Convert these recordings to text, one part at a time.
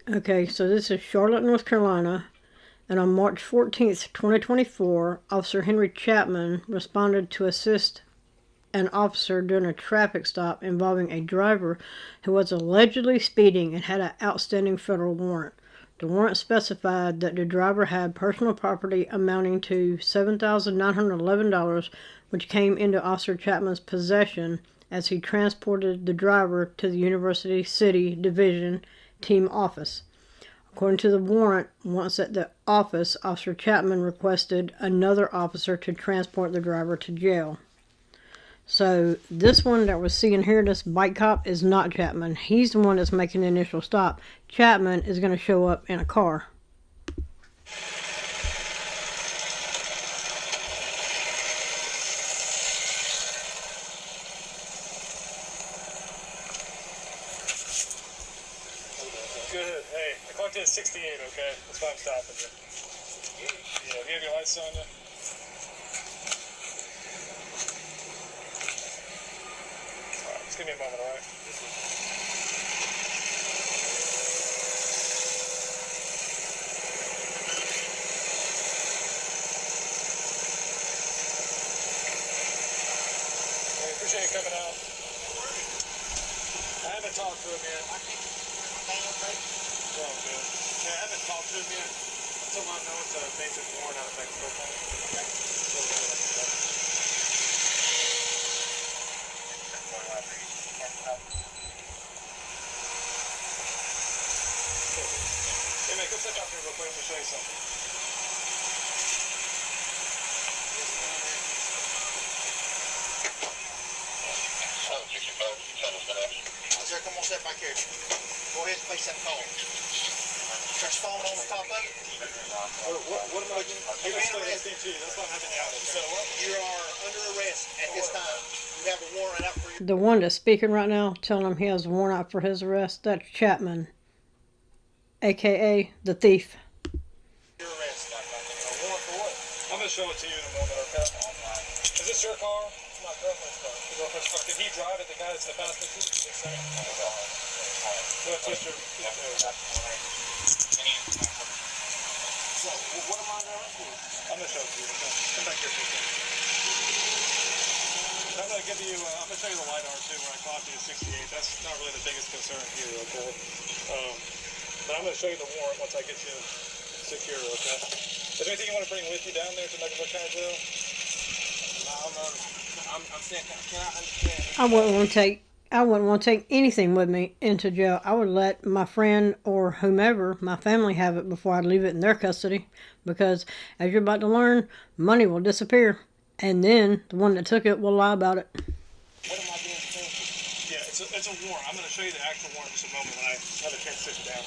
Okay, so this is Charlotte, North Carolina, and on March 14th, 2024, Officer Henry Chapman responded to assist an officer during a traffic stop involving a driver who was allegedly speeding and had an outstanding federal warrant. The warrant specified that the driver had personal property amounting to $7,911, which came into Officer Chapman's possession as he transported the driver to the University City Division Team office. According to the warrant, once at the office, Officer Chapman requested another officer to transport the driver to jail. So this one that we're seeing here, this bike cop, is not Chapman. He's the one that's making the initial stop. Chapman is going to show up in a car. Good. Hey, I clocked in at 68, okay? That's why I'm stopping you. Yeah, do you have your lights on you? Alright, just give me a moment, alright? Hey, appreciate you coming out. I haven't talked to him yet. Oh, good. Yeah, I haven't talked to him yet. Until I know it's a basic warrant out of Mexico. Okay. Hey, man, go sit down here real quick. I'm going to show you something. Sir, come on, step back here. Go ahead and place that phone. Touch phone on the top of it. What am I doing? Hey, that's not happening out. So you are under arrest at this time. You have a warrant out for you. The one that's speaking right now, telling him he has a warrant out for his arrest, that's Chapman, a.k.a. the thief. Your arrest. A warrant for what? I'm going to show it to you in a moment, okay? Is this your car? It's my girlfriend's car. Your girlfriend's car. Did he drive it, the guy that's in the passenger seat? Yes, sir. What's your... So, what am I under arrest for? I'm going to show it to you, okay? Come back here for a second. I'm going to give you, I'm going to show you the LiDAR too, where I clocked you at 68. That's not really the biggest concern here, okay? But I'm going to show you the warrant once I get you secure, okay? Is there anything you want to bring with you down there to Mecklenburg County Jail? No, I'm saying, can I understand? I wouldn't want to take anything with me into jail. I would let my friend or whomever, my family, have it before I leave it in their custody. Because, as you're about to learn, money will disappear. And then the one that took it will lie about it. What am I being told? Yeah, it's a warrant. I'm going to show you the actual warrant in just a moment when I have a chance to sit down.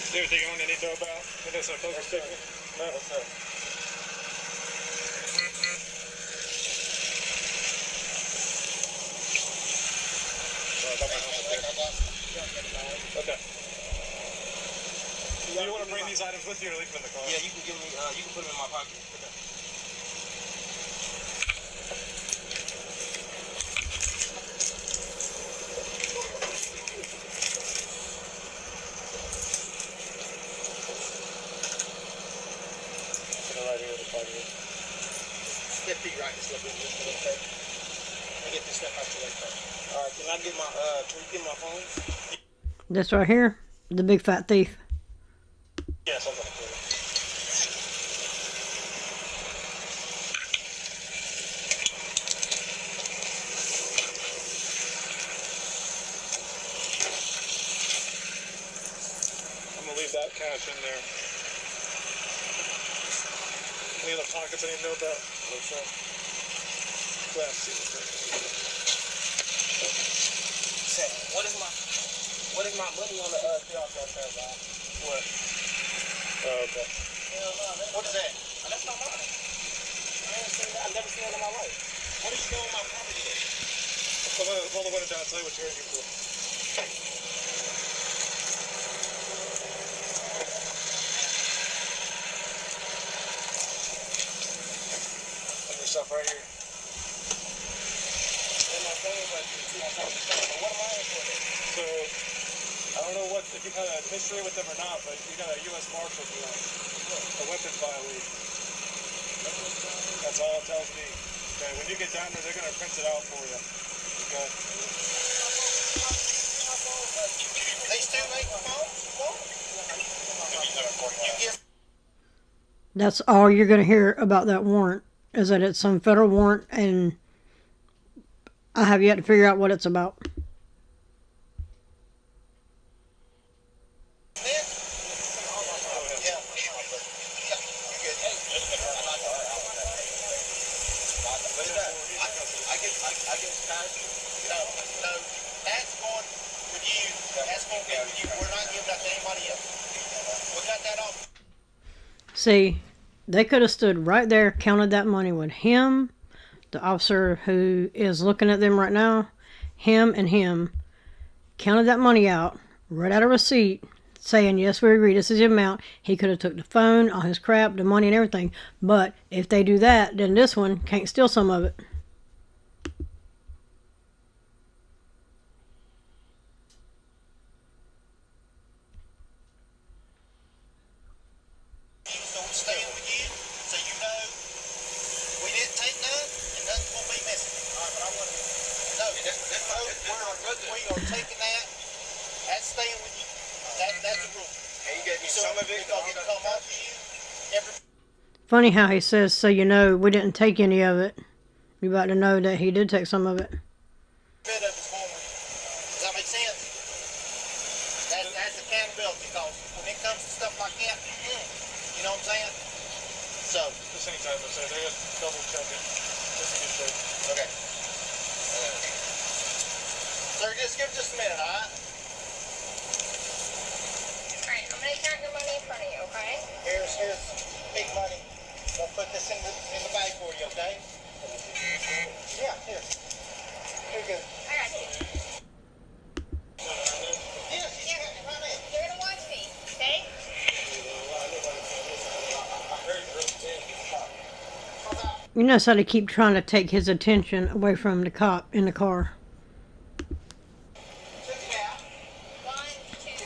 Is there anything you want to need to know about? Is this a poker stick? No, sir. Okay. Do you want to bring these items with you or leave them in the car? Yeah, you can give me, you can put them in my pocket. Okay. Right here in the pocket. Step feet right just a little bit, okay? Let me get this step out your way first. Alright, can you get my phone? This right here, the big fat thief. Yes, I'm going to put it. I'm going to leave that cash in there. Any other pockets I need to know about? No, sir. Glass seal. Say, what is my money on the jail card, Bob? What? Oh, okay. Hell no, what is that? That's not mine. I ain't seen that. I've never seen that in my life. What are you doing with my property then? Hold the window down. I'll tell you what you're here for. Put your stuff right here. And my phone, like, What am I in for then? So, I don't know if you've had a history with them or not, but you got a U.S. Marshal warrant, a weapons violation. That's all it tells me. Okay, when you get down there, they're going to print it out for you. Okay. These two make the phone? You give That's all you're going to hear about that warrant, is that it's some federal warrant, and I have yet to figure out what it's about. See, they could have stood right there, counted that money with him, the officer who is looking at them right now, him and him, counted that money out, read out a receipt, saying, yes, we agree, this is the amount. He could have took the phone, all his crap, the money and everything. But if they do that, then this one can't steal some of it. Funny how he says, so you know, we didn't take any of it. You about to know that he did take some of it. Does that make sense? That's accountability, because when it comes to stuff like that, you know what I'm saying? So. Just anytime I say, they just double check it. Just to be sure. Okay. Sir, just give just a minute, alright? Alright, I'm gonna count your money in front of you, okay? Here's big money. I'll put this in the bag for you, okay? Yeah, here. Here you go. I got you. Yes, yeah, right in. You're gonna watch me, okay? You notice how they keep trying to take his attention away from the cop in the car. Check it out. 1, 2, 3,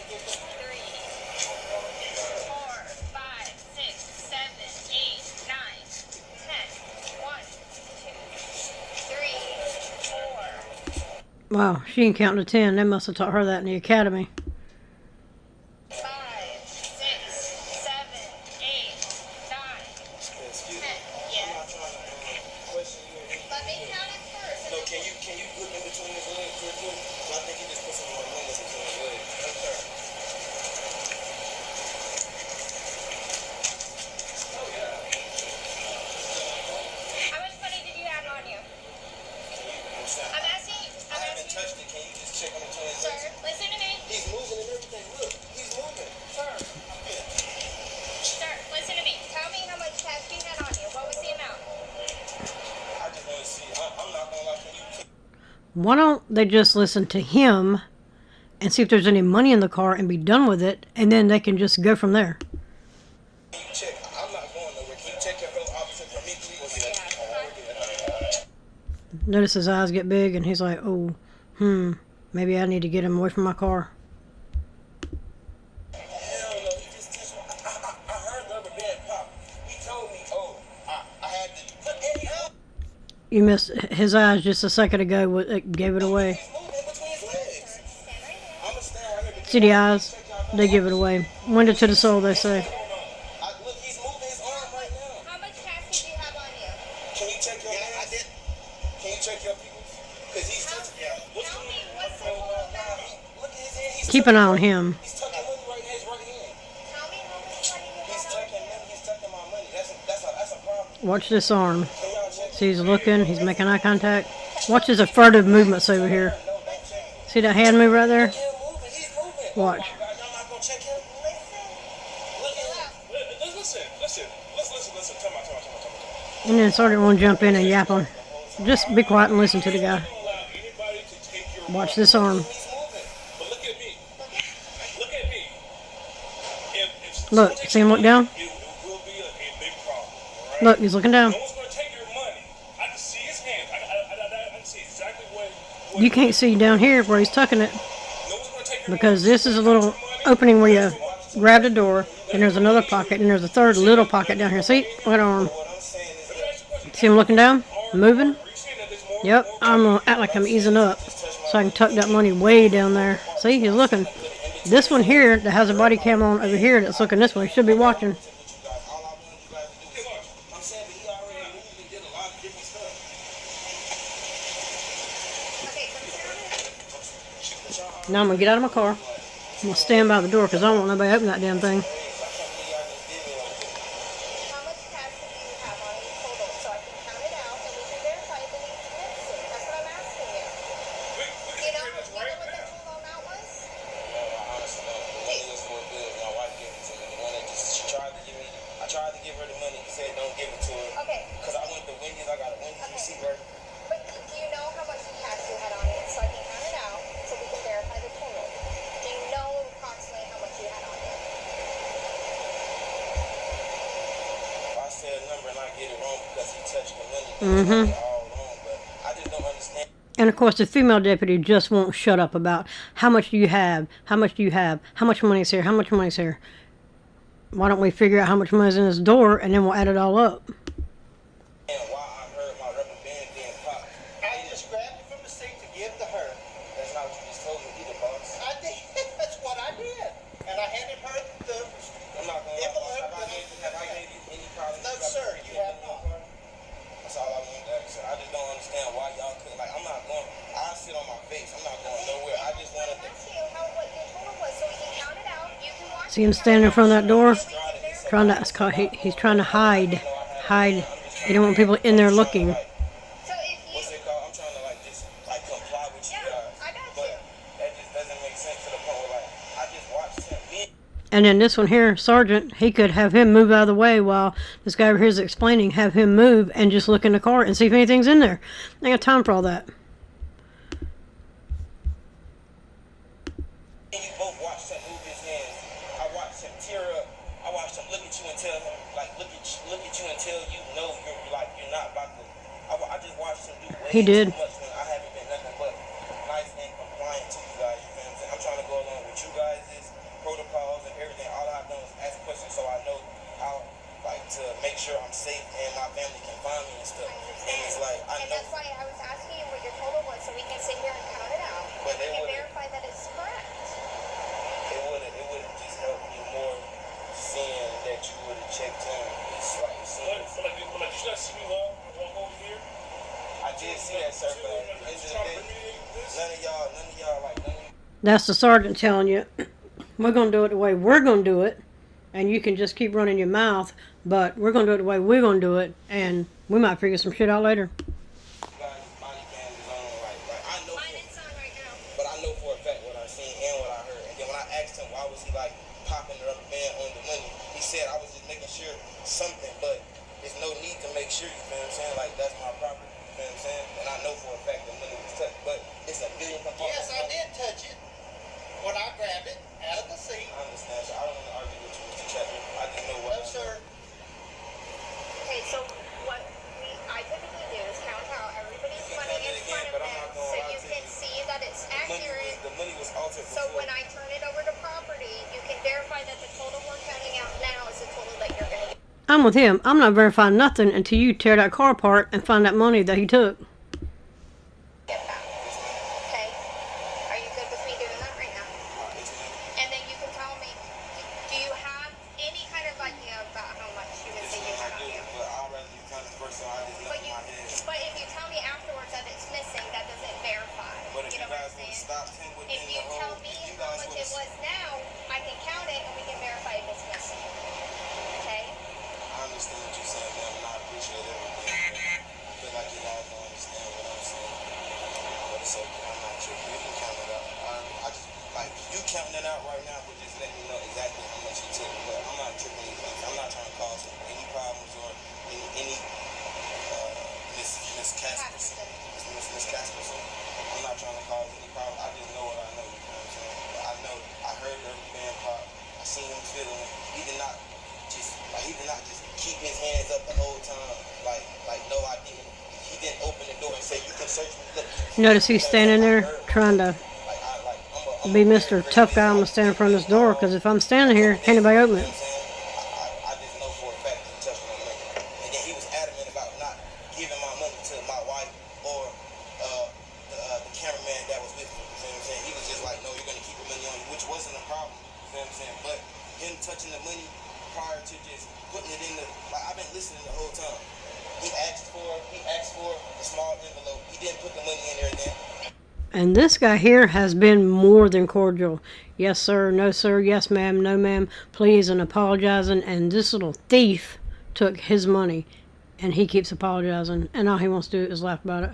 4, 5, 6, 7, 8, 9, 10. 1, 2, 3, 4. Wow, she can count to 10. They must have taught her that in the academy. 5, 6, 7, 8, 9, 10. Yeah. Let me count it first. So can you put in between his legs real quick? So I think he just put some more money in between his legs. Yes, sir. Oh, yeah. How much money did you have on you? I'm asking. I haven't touched it. Can you just check on between his Sir, legs? listen to me. He's moving and everything. Look, he's moving. Sir, I'm good. Sir, listen to me. Tell me how much cash you had on you. What was the amount? I just want to see. I'm not going to lie. Can you Why don't they just listen to him and see if there's any money in the car and be done with it, and then they can just go from there. check? I'm not going nowhere. Can you check your fellow officer for me, please? Notice his eyes get big, and he's like, oh, maybe I need to get him away from my car. Hell no, he just touched me. I heard the rubber band pop. He told me, I had to. Look, Eddie, You missed his eyes just a second ago. It gave it away. he's moving in between his legs. I'm going to stand right here. See the eyes? They give it away. Window to the soul, they say. Look, he's moving his arm right now. How much cash did you have on you? Can you check your hands? I did. Can you check your people? Because he's touching. What's Tell going me on? what's the total amount. Look at his hand. He's Keep an eye on him. He's tucking money right in his right hand. Tell me how much money you He's had on tucking money. He's tucking my money. That's a problem. Watch this arm. Can y'all check? See, he's looking. He's making eye contact. Watch his furtive movements over here. No, don't check him. See that hand move right there? He's moving. He's moving. Watch. Oh my God, y'all not gonna check him? Look at him. Listen. Come on. And then Sergeant won't jump in and yap on. Just be quiet and listen to the guy. Watch this arm. He's moving. But look at me. Look at me. If Look, see him look down? it will be a big problem. All right? Look, he's looking down. No one's going to take your money. I can see his hand. I can see exactly what you can't see down here where he's tucking it, because this is a little opening where you grab the door, and there's another pocket, and there's a third little pocket down here. See? Right arm. See him looking down? Moving? Yep. I'm going to act like I'm easing up so I can tuck that money way down there. See? He's looking. This one here that has a body cam on over here that's looking this way should be watching. Now I'm going to get out of my car. I'm going to stand by the door because I don't want nobody to open that damn thing. How much cash do you have on you total so I can count it out and we can verify that it's missing? That's what I'm asking you. You know what that total amount was? I tried to give her the money. He said don't give it to her. Okay. Because I went to Wendy's. I got a Wendy's receipt right. But do you know how much cash you had on you so I can count it out so we can verify the total? Do you know approximately how much you had on you? If I say a number and I get it wrong because he touched the money, it's all wrong. But I just don't understand. And of course, the female deputy just won't shut up about how much do you have, how much do you have, how much money is here, how much money is here. Why don't we figure out how much money is in this door and then we'll add it all up? And why I heard my rubber band being popped. I just grabbed it from the seat to give to her. That's not what you just told me either, boss. I did. That's what I did. And I handed her the envelope. Have I gave you any problems? No, sir. You have not. That's all I wanted to ask, sir. I just don't understand why y'all couldn't. Like, I'm not going. I'll sit on my face. I'm not going nowhere. I just wanted to. Ask you what your total was so we can count it out. You can watch See him standing in front of that door? Trying to, he's trying to hide. He don't want people in there looking. So if you... What's it called? I'm trying to just comply with you guys. I got But you. that just doesn't make sense to the point where I just watched him being. And then this one here, Sergeant, he could have him move out of the way while this guy over here is explaining, have him move and just look in the car and see if anything's in there. I ain't got time for all that. You both watched him move his hands. I watched him tear up. I watched him look at you and tell him, look at you and tell you, no, you're not about to. I just watched him do way He did. too much when I haven't been nothing but nice and compliant to you guys. You feel what I'm saying? I'm trying to go along with you guys' protocols and everything. All I've done is ask questions so I know how, to make sure I'm safe and my family can find me and stuff. And it's I And know. that's why I was asking you what your total was so we can sit here and count it out. But We they can would've- verify that it's correct. It would have just helped me more seeing that you would have checked him. It's seeing. But did you not see me walk over here? I did see that, sir, but at the end of the day, none of y'all, That's the sergeant telling you, we're going to do it the way we're going to do it, and you can just keep running your mouth, but we're going to do it the way we're going to do it, and we might figure some shit out later. guys' body cam is on, I know, Mine is on right now. but I know for a fact what I seen and what I heard. And then when I asked him why was he popping the rubber band on the money, he said I was just making sure something, but there's no need to make sure, you feel what I'm saying? That's my property, you feel what I'm saying? And I know for a fact the money was touched, but it's a billion components. Yes, I did touch it when I grabbed it out of the seat. I understand, so I don't want to argue with you, Mr. Chapman. I just know what No, sir. Okay, so what I typically do is count out everybody's You can money count in it again, front but of I'm them not gonna so lie you to can you. see that it's accurate. The money was altered So before. when I turn it over to property, you can verify that the total we're counting out now is the total that you're going to get. I'm with him. I'm not verifying nothing until you tear that car apart and find that money that he took. Back. Okay? Are you good with me doing that right now? And then you can tell me, do you have any kind of idea about how much you would say you have on you? But I'd rather you count it first so I just know in my head. But if you tell me afterwards that it's missing, that doesn't verify. But if You you know what guys I'm would have saying? stopped him within If you the tell whole, me if you how guys much would it have, was now, I can count it and we can verify if it's missing. Okay? I understand what you're saying, ma'am, and I appreciate everything. But I feel like you guys don't understand what I'm saying. But it's okay, I'm not tripping. You can count it out. I just, you counting it out right now would just let me know exactly how much you took. But I'm not tripping anything. I'm not trying to cause any problems or any Miss Casperson. Miss Casperson. I'm not trying to cause any problems. I just know what I know, you know what I'm saying? But I know, I heard the man pop. I seen him fiddling. He did not just keep his hands up the whole time. No, I didn't. He didn't open the door and say, you can search me. Look, Notice he's standing there trying to be Mr. Tough Guy. I'm gonna stand in front of this door because if I'm standing here, can't anybody open it. I just know for a fact he touched my money. And then he was adamant about not giving my money to my wife or the cameraman that was with me. You know what I'm saying? He was just like, no, you're going to keep your money on you, which wasn't a problem. You know what I'm saying? But him touching the money prior to just putting it in the, like, I've been listening the whole time. He asked for a small envelope. He didn't put the money in there then. And this guy here has been more than cordial. Yes, sir. No, sir. Yes, ma'am. No, ma'am. Please, and apologizing. And this little thief took his money, and he keeps apologizing. And all he wants to do is laugh about it.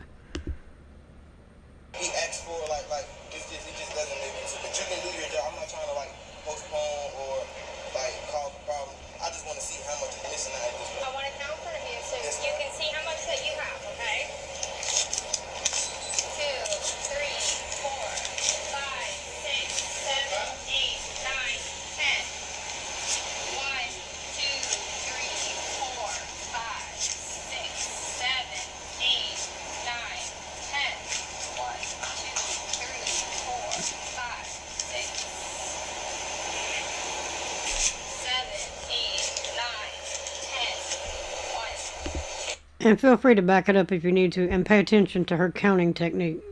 He asked for it just doesn't make sense. But you can do your job. I'm not trying to like postpone or like cause a problem. I just want to see how much is missing out of this. I want to count for you so you can see how much that you have, okay? 2, 3, 4, 5, 6, 7, 8, 9, 10. 1, 2, 3, 4, 5, 6, 7, 8, 9, 10. 1, 2, 3, 4, 5, 6, 7, 8, 9, 10. 1. And feel free to back it up if you need to, and pay attention to her counting technique.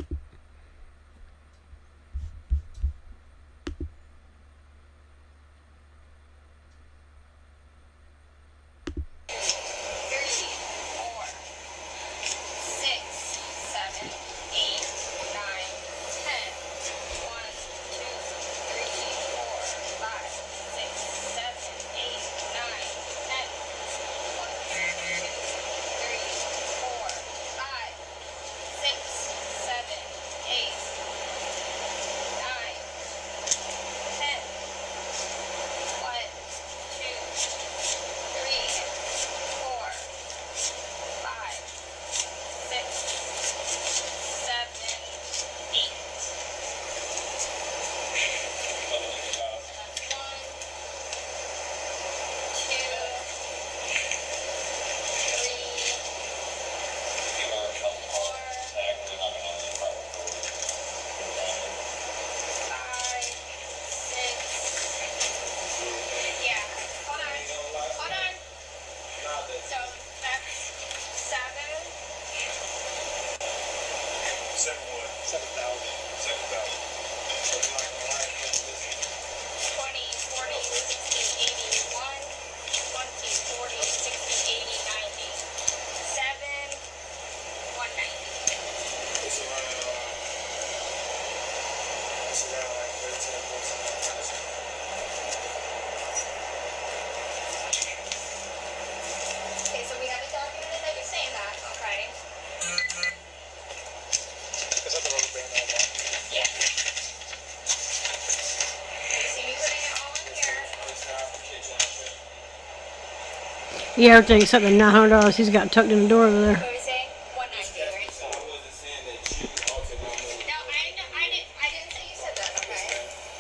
Yeah, everything except the $900 he's got tucked in the door over there. What did we say? 190, right? So I wasn't saying that you altered my money. No, I didn't say you said that, okay?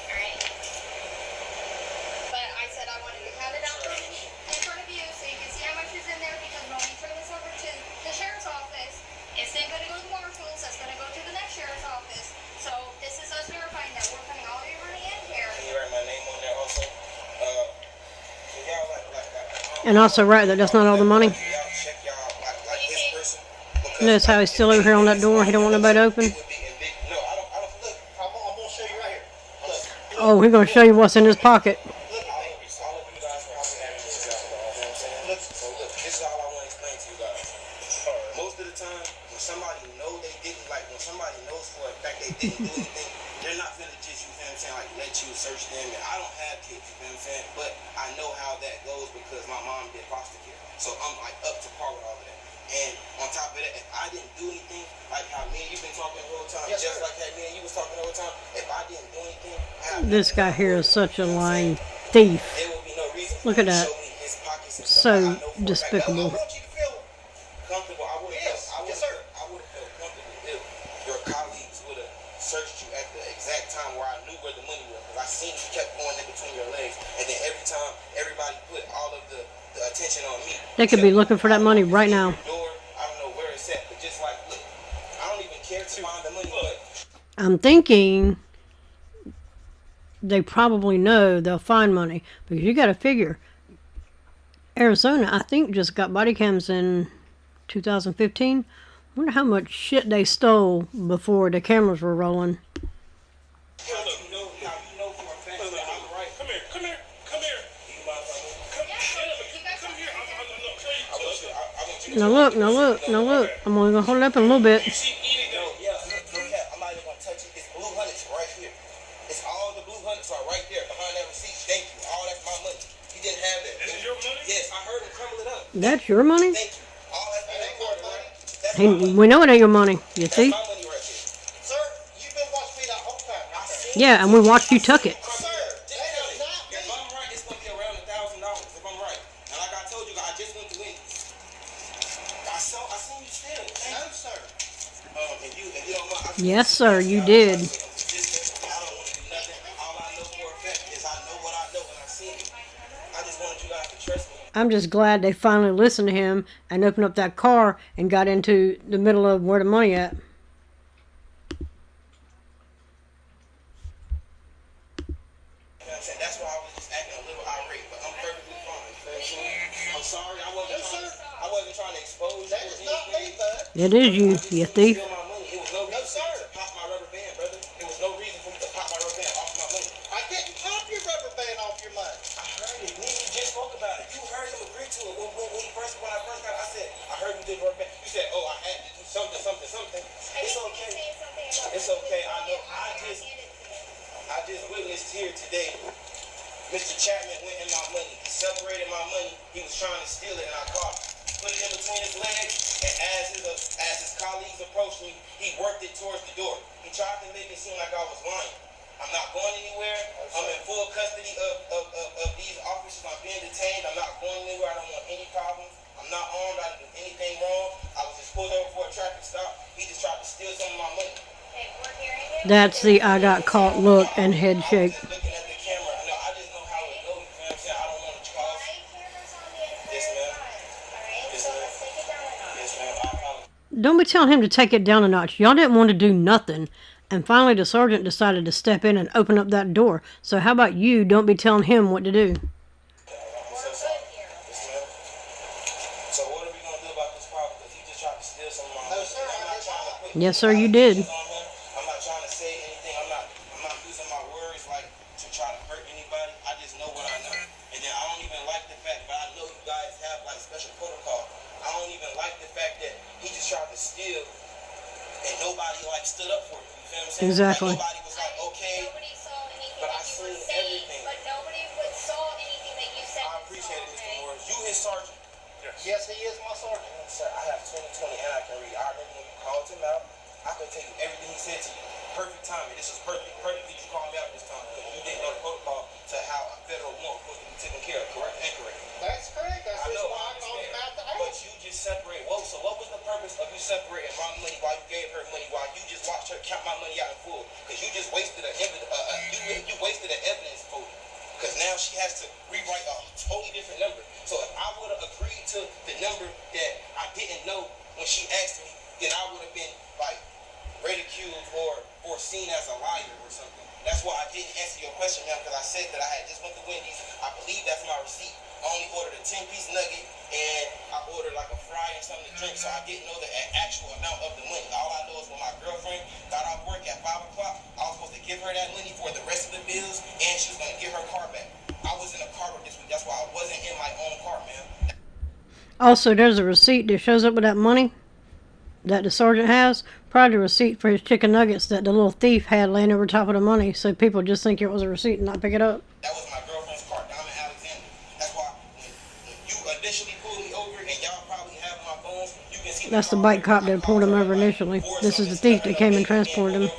Alright. But I said I wanted to count it out in front of you so you can see how much is in there because when we turn this over to the sheriff's office, it's then going to go to marshals, that's going to go to the next sheriff's office. So this is us verifying that we're putting all your money in here. Can you write my name on there also? So y'all And also write that that's not all the money. y'all check y'all like this person. Notice how he's still over here on that door. He don't want nobody to open. No, I don't look. I'm gonna show you right here. Look. Oh, he's gonna show you what's in his pocket. Look, all of you guys are having that this is all I want to explain to you guys. Most of the time, when somebody when somebody knows for a fact they didn't do anything, they're not gonna just, you know what I'm saying, like let you search them. And I don't have kids, you know what I'm saying, but I know how that goes because my mom did foster care. So I'm like up to par with all of that. And on top of that, if I didn't do anything, like how me and you've been talking the whole time, just like how me and you was talking the whole time, if I didn't do anything, This guy here is such a lying thief. there would be no reason Look at that. to show me his pockets and So stuff. I know for a fact- despicable. I want you to feel comfortable. I would have felt comfortable if your colleagues would have searched you at the exact time where I knew where the money was. Because I seen you kept going in between your legs. And then every time, everybody put all of the attention on me. They could be looking for that money right now. Door, I don't know where it's at, but just like, look, I don't even care to find the money, but I'm thinking they probably know they'll find money, because you got to figure Arizona, I think, just got body cams in 2015. Wonder how much shit they stole before the cameras were rolling. how you know for a fact that I'm right. Come here. Come here. You motherfucker. Come here. I'm gonna show you. I want you to Now look. I'm only gonna hold it up in a little bit. You see anything? no cap. I'm not even gonna touch it. It's blue hundreds right here. It's all the blue hundreds are right there behind that receipt. Thank you. All that's my money. He didn't have that. This is your money? Yes, I heard him crumble it up. That's your money? Thank you. All that's been recorded, right? That's Hey, my money. we know it ain't your money. You That's see? my money right there. Sir, you've been watching me that whole time. I seen Yeah, and we watched you tuck it. Sir, just count it. If I'm right, it's gonna be around $1,000. If I'm right, and like I told you, I just went to Wendy's. I seen you steal. No, sir. If you don't mind, Yes, sir, you did. I don't want to do nothing. All I know for a fact is I know what I know and I seen it. I just wanted you guys to trust me. I'm just glad they finally listened to him and opened up that car and got into the middle of where the money at. You know what I'm saying? That's why I was just acting a little irate, but I'm perfectly fine. I'm sorry. I wasn't trying to expose you. That is not me, bud. It is you thief. Steal my money. It was no reason for me to pop my rubber band, brother. It was no reason for me to pop my rubber band off my money. I didn't pop your rubber band off your money. I heard it. Me and you just spoke about it. You heard him agree to it. When I first got it, I said, I heard you did rubber band. You said, oh, I had to do something. It's okay. It's okay. I know. I just witnessed here today. Mr. Chapman went in my money. He separated my money. He was trying to steal it, and I caught him. Put it in between his legs, and as his colleagues approached me, he worked it towards the door. He tried to make it seem like I was lying. I'm not going anywhere. I'm in full custody of these officers. I'm being detained. I'm not going anywhere. I don't want any problems. I'm not armed. I didn't do anything wrong. I was just pulled over for a traffic stop. He just tried to steal some of my money. That's the I got caught look and head shake. Just looking at the camera. No, I just know how it goes. You know what I'm saying? I don't want to cause. Yes, ma'am. Yes, ma'am. I apologize. Don't be telling him to take it down a notch. Y'all didn't want to do nothing. And finally the sergeant decided to step in and open up that door. So how about you don't be telling him what to do? So what are we gonna do about this problem? Because he just tried to steal some of my money. No, sir, I'm I not did trying to not. put Yes, sir, you did. I'm not trying to say anything. I'm not using my words like to try to hurt anybody. I just know what I know. And then I don't even like the fact, but I know you guys have like special protocol. I don't even like the fact that he just tried to steal and nobody like stood up for him. You feel what I'm saying? Exactly. Like, nobody was like, okay. Nobody saw anything But I that you seen were saying, everything. but nobody saw anything that you said. I appreciate it, Mr. Morris. You his sergeant. Yes, he is my sergeant. Sir, I have 20/20 and I can read. I remember when you called him out. I could tell you everything he said to you. Perfect timing. This was perfect. Perfect that you called me out this time because you didn't know the protocol to how a federal warrant was supposed to be taken care of. Correct? Incorrect. That's correct. That's I know. why I I called him out understand. to But ask. you just separate. Whoa. So what was the purpose of you separating my money while you gave her money while you just watched her count my money out in full? Because you just wasted an evidence. You wasted an evidence folder. Because now she has to rewrite a totally different number. So if I would have agreed to the number that I didn't know when she asked me, then I would have been like ridiculed or seen as a liar or something. That's why I didn't answer your question, ma'am, because I said that I had just went to Wendy's. I believe that's my receipt. I only ordered a 10-piece nugget and I ordered like a fry and something to drink, so I didn't know the actual amount of the money. All I know is when my girlfriend got off work at 5 o'clock, I was supposed to give her that money for the rest of the bills, and she was going to get her car back. I was in a car with this week. That's why I wasn't in my own car, ma'am. Also, there's a receipt that shows up with that money that the sergeant has. Probably a receipt for his chicken nuggets that the little thief had laying over top of the money, so people just think it was a receipt and not pick it up. That was my girlfriend's car, Diamond Alexander. That's why when you initially pulled me over, and y'all probably have my phones, you can see That's the bike cop that pulled him over initially. This is the thief that came and transported him.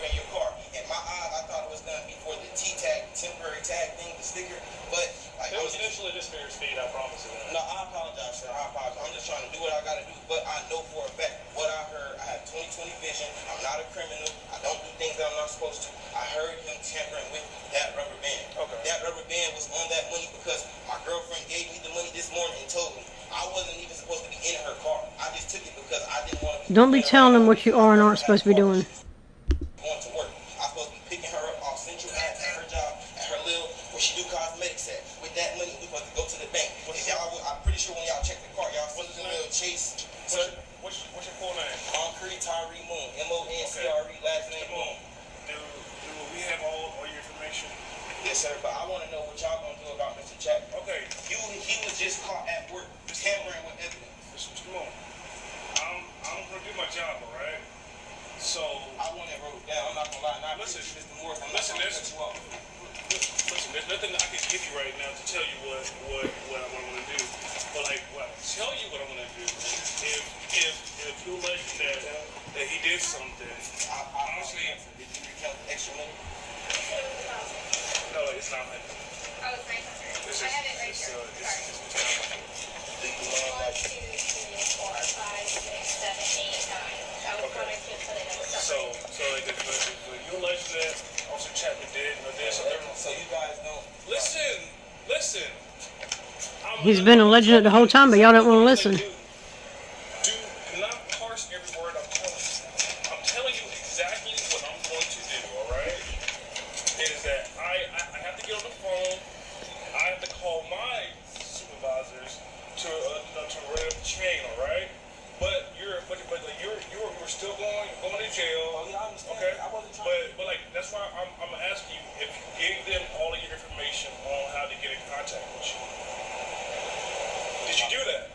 In my eyes, I thought it was going to be for the T-tag, temporary tag thing, the sticker, but like, It was initially just for your speed, I promise you that. no, I apologize, sir. I apologize. I'm just trying to do what I got to do, but I know for a fact what I heard. I have 20/20 vision. I'm not a criminal. I don't do things that I'm not supposed to. I heard him tampering with that rubber band. Okay. That rubber band was on that money because my girlfriend gave me the money this morning and told me. I I wasn't even supposed to be in her car. I just took it because I didn't want to be. Don't be telling them what you are and aren't supposed to be doing. Going to work. I'm supposed to be picking her up off Central at her job, at her little, where she do cosmetics at. With that money, we supposed to go to the bank. I'm pretty sure when y'all check the car, y'all see the little Chase. What's your full name? Concrete Tyree Moon. MONCRE, last name Moon. Do we have all your information? Yes, sir, but I want to know what y'all gonna do about Mr. Chapman. Okay. He was just caught at work, tampering with evidence. Mr. Moon, I'm gonna do my job, all right? So I want it wrote down. I'm not gonna lie. Now, listen, Mr. Morris, listen, there's nothing I can give you right now to tell you what I'm gonna do. But like, what I tell you what I'm gonna do. If you allege that he did something, honestly, did you recount extra money? no, it's not like. Oh, it's 900. I have it right here. Sorry. Do you know, 1, like, 2, 3, 4, 5, 6, 7, 8, 9. That was what I should put it in. So like, if you allege that Officer Chapman did something. so you guys don't. Listen. He's been alleging it the whole time, but y'all don't want to listen. Do not parse every word I'm telling you. I'm telling you exactly what I'm going to do, alright? Is that I have to get on the phone, I have to call my supervisors to run up the chain, alright? But you're still going to jail. Oh, yeah, I understand. Okay? I wasn't trying But like that's why I'm asking you if you gave them all of your information on how to get in contact with you. Did you do that?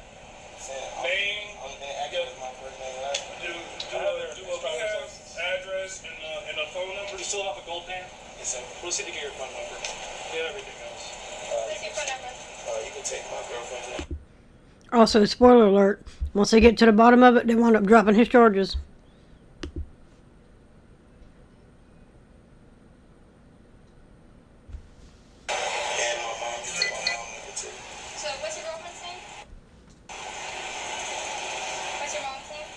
Name? I'm gonna act with my first name and last name. Do you have address and a phone number? You still have a gold pan? Yes, sir. We'll see to get your phone number. Get everything else. What's your phone number? You can take my girlfriend's name. Also, spoiler alert, once they get to the bottom of it, they wind up dropping his charges. And my mom, you take my mom number too. So, what's your girlfriend's name? What's your mom's name?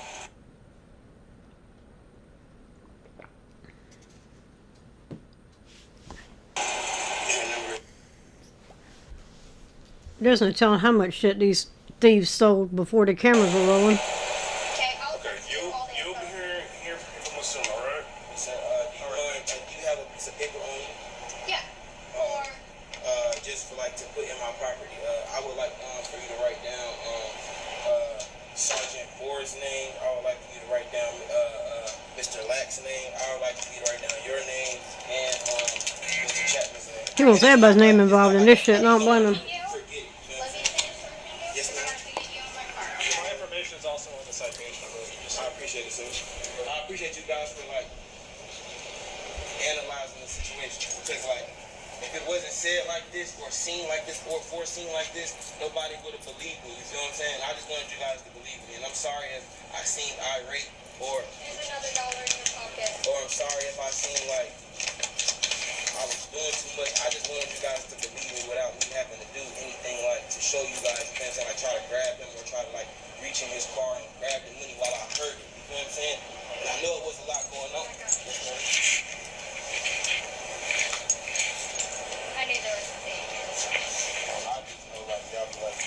And number. There's no telling how much shit these thieves stole before the cameras were rolling. Okay, I'll Okay, text you all the you'll be info. here from us soon, alright? So, do you have a piece of paper on you? Yeah. For Just for like to put in my property. I would like for you to write down Sergeant Boer's name. I would like for you to write down Mr. Lack's name. I would like for you to write down your name and Mr. Chapman's name. He wants everybody's name involved in this shit, and I don't blame him. you. Forget it. You know Let what me I'm saying? finish Yes, something. ma'am. I have to get you on my car. Okay? My information is also in the citation. I appreciate it, sir. I appreciate you guys for like analyzing the situation because like if it wasn't said like this or seen like this or foreseen like this, nobody would have believed me. You see what I'm saying? I just wanted you guys to believe me, and I'm sorry if I seemed irate or Here's another $1 in your pocket. I'm sorry if I seemed like I was doing too much. I just wanted you guys to believe me without me having to do anything like to show you guys. You know what I'm saying? Like try to grab him or try to like reach in his car and grab the money while I heard it. You know what I'm saying? And I know it was a lot going on. Yes, ma'am. I knew there was something. I just know like y'all be like,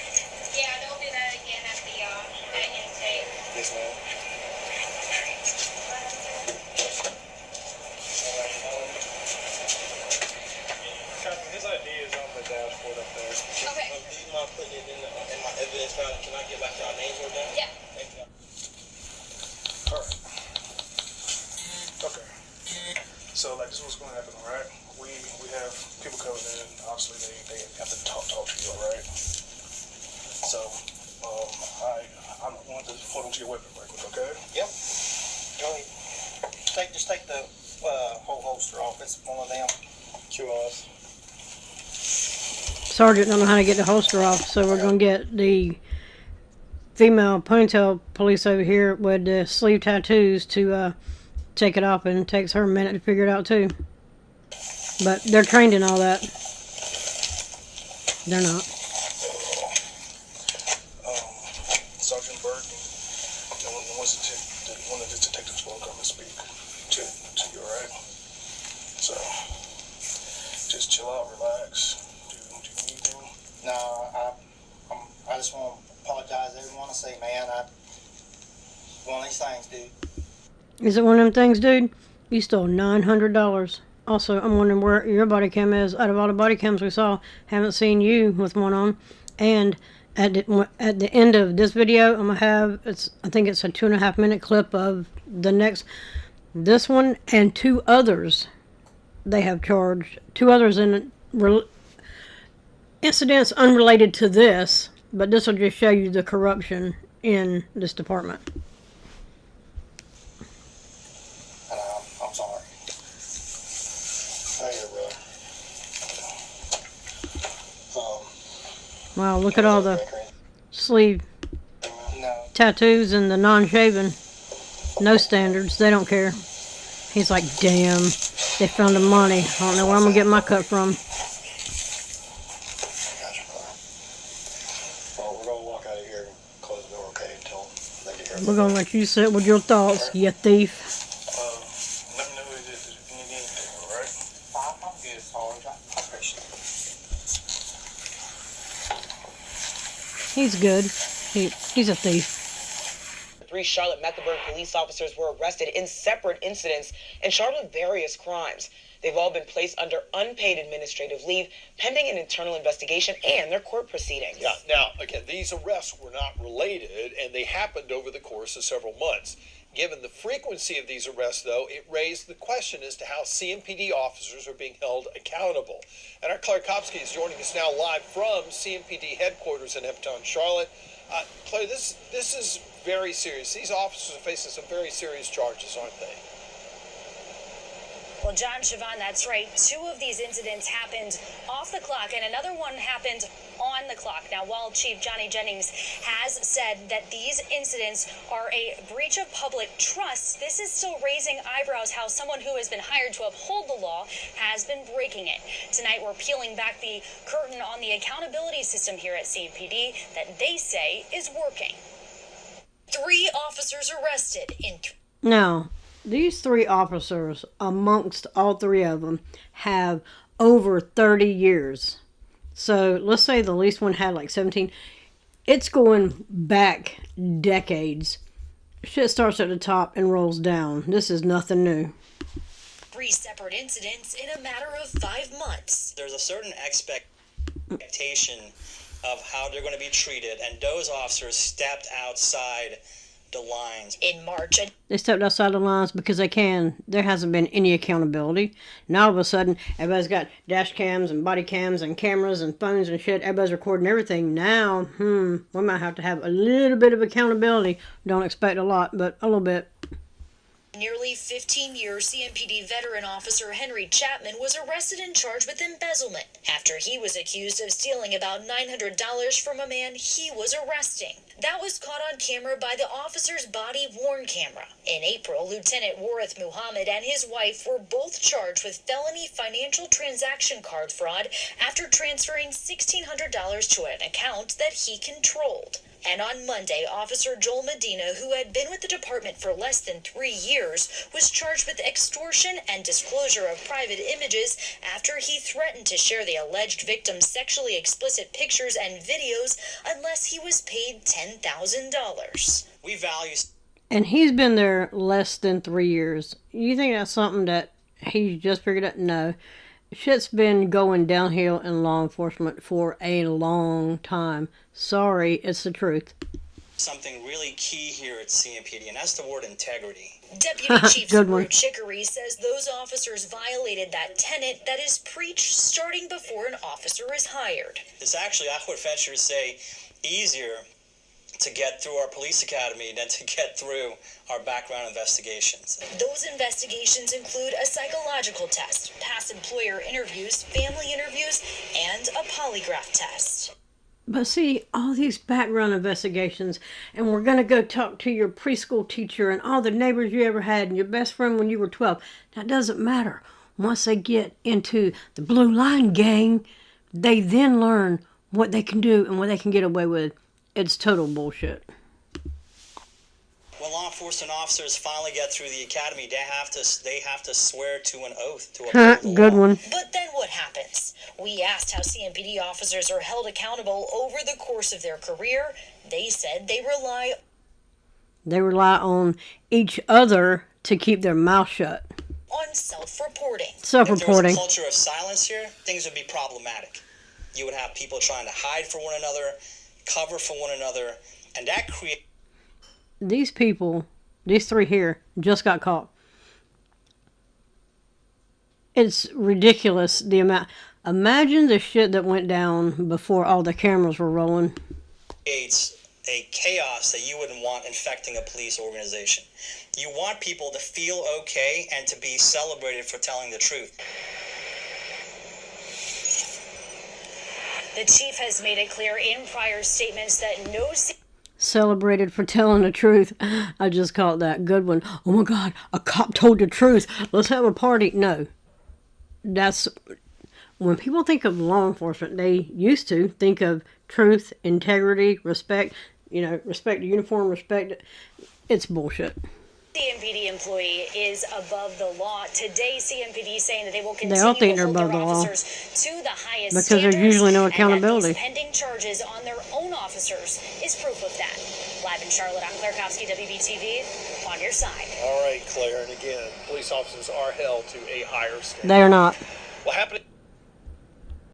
Yeah, don't do that again at the intake. yes, ma'am. Captain, his ID is on the dashboard up there. Okay. Do you mind putting it in my evidence file? Can I get like y'all names or down? Yeah. Thank you. Alright. Okay. So like this is what's gonna happen, alright? We have people coming in, obviously they have to talk to you, alright? So I'm going to hold on to your weapon right quick, okay? Yep. Go ahead. Just take the whole holster off. It's one of them QRs. Sergeant don't know how to get the holster off, so we're gonna get the female ponytail police over here with the sleeve tattoos to take it off, and it takes her a minute to figure it out too. But they're trained in all that. They're not. Sergeant Burton, one of the detectives will come and speak to you, alright? So just chill out, relax. Do you need anything? No, I just want to apologize say, man, one of these things, dude. Is it one of them things, dude? You stole $900. Also, I'm wondering where your body cam is. Out of all the body cams we saw, haven't seen you with one on. And at the end of this video, I'm gonna have I think it's a 2.5 minute clip of this one and two others. They have charged 2 others in incidents unrelated to this, but this will just show you the corruption in this department. I'm sorry. Hey, bro. Wow, look at all the sleeve tattoos and the non-shaven. No standards. They don't care. He's like, damn, they found the money. I don't know where I'm going to get my cut from. Well, we're going to walk out of here and close the door, okay, until they get here. We're going to let you sit with your thoughts, you thief. Let me know who it is if you need anything, alright? I'm good, Sarge. I appreciate it. He's good. He's a thief. 3 Charlotte-Mecklenburg police officers were arrested in separate incidents and charged with various crimes. They've all been placed under unpaid administrative leave, pending an internal investigation and their court proceedings. Yeah, now, again, these arrests were not related, and they happened over the course of several months. Given the frequency of these arrests, though, it raised the question as to how CMPD officers are being held accountable. And our Claire Kopsky is joining us now live from CMPD headquarters in Uptown Charlotte. Claire, this is very serious. These officers are facing some very serious charges, aren't they? Well, John, Siobhan, that's right. 2 of these incidents happened off the clock, and another one happened on the clock. Now, while Chief Johnny Jennings has said that these incidents are a breach of public trust, this is still raising eyebrows how someone who has been hired to uphold the law has been breaking it. Tonight, we're peeling back the curtain on the accountability system here at CMPD that they say is working. 3 officers arrested in... Now, these 3 officers, amongst all 3 of them, have over 30 years. So let's say the least one had like 17. It's going back decades. Shit starts at the top and rolls down. This is nothing new. 3 separate incidents in a matter of 5 months. There's a certain expectation of how they're going to be treated, and those officers stepped outside the lines. In March, They stepped outside the lines because they can. There hasn't been any accountability. Now all of a sudden, everybody's got dash cams and body cams and cameras and phones and shit. Everybody's recording everything. Now, we might have to have a little bit of accountability. Don't expect a lot, but a little bit. nearly 15-year CMPD veteran Officer Henry Chapman was arrested and charged with embezzlement after he was accused of stealing about $900 from a man he was arresting. That was caught on camera by the officer's body-worn camera. In April, Lieutenant Warith Muhammad and his wife were both charged with felony financial transaction card fraud after transferring $1,600 to an account that he controlled. And on Monday, Officer Joel Medina, who had been with the department for less than 3 years, was charged with extortion and disclosure of private images after he threatened to share the alleged victim's sexually explicit pictures and videos unless he was paid $10,000. We value... And he's been there less than 3 years. You think that's something that he just figured out? No. Shit's been going downhill in law enforcement for a long time. Sorry, it's the truth. Something really key here at CMPD, and that's the word integrity. Deputy Chief Scrooge Chicory says those officers violated that tenet that is preached starting before an officer is hired. It's actually, I would venture to say, easier to get through our police academy than to get through our background investigations. Those investigations include a psychological test, past employer interviews, family interviews, and a polygraph test. But see, all these background investigations, and we're going to go talk to your preschool teacher and all the neighbors you ever had and your best friend when you were 12. That doesn't matter. Once they get into the Blue Line gang, they then learn what they can do and what they can get away with. It's total bullshit. When law enforcement officers finally get through the academy, they have to swear to an oath to uphold the Good law. one. But then what happens? We asked how CMPD officers are held accountable over the course of their career. They said they rely on each other to keep their mouth shut. On self-reporting. If there was Self-reporting. a culture of silence here, things would be problematic. You would have people trying to hide from one another, cover for one another, and that creates... These people, these three here, just got caught. It's ridiculous the amount. Imagine the shit that went down before all the cameras were rolling. creates a chaos that you wouldn't want infecting a police organization. You want people to feel okay and to be celebrated for telling the truth. The chief has made it clear in prior statements that no Celebrated for telling the truth. I just caught that. Good one. Oh my God, a cop told the truth. Let's have a party. No. That's... When people think of law enforcement, they used to think of truth, integrity, respect. You know, respect the uniform, respect... It's bullshit. CMPD employee is above the law. Today, CMPD saying that they will continue They all think to they're hold above their the law. officers to the highest Because standards, there's usually no and that accountability. these pending charges on their own officers is proof of that. Live in Charlotte, I'm Claire Kowski, WBTV, on your side. All right, Claire, and again, police officers are held to a higher standard. They are not. What happened?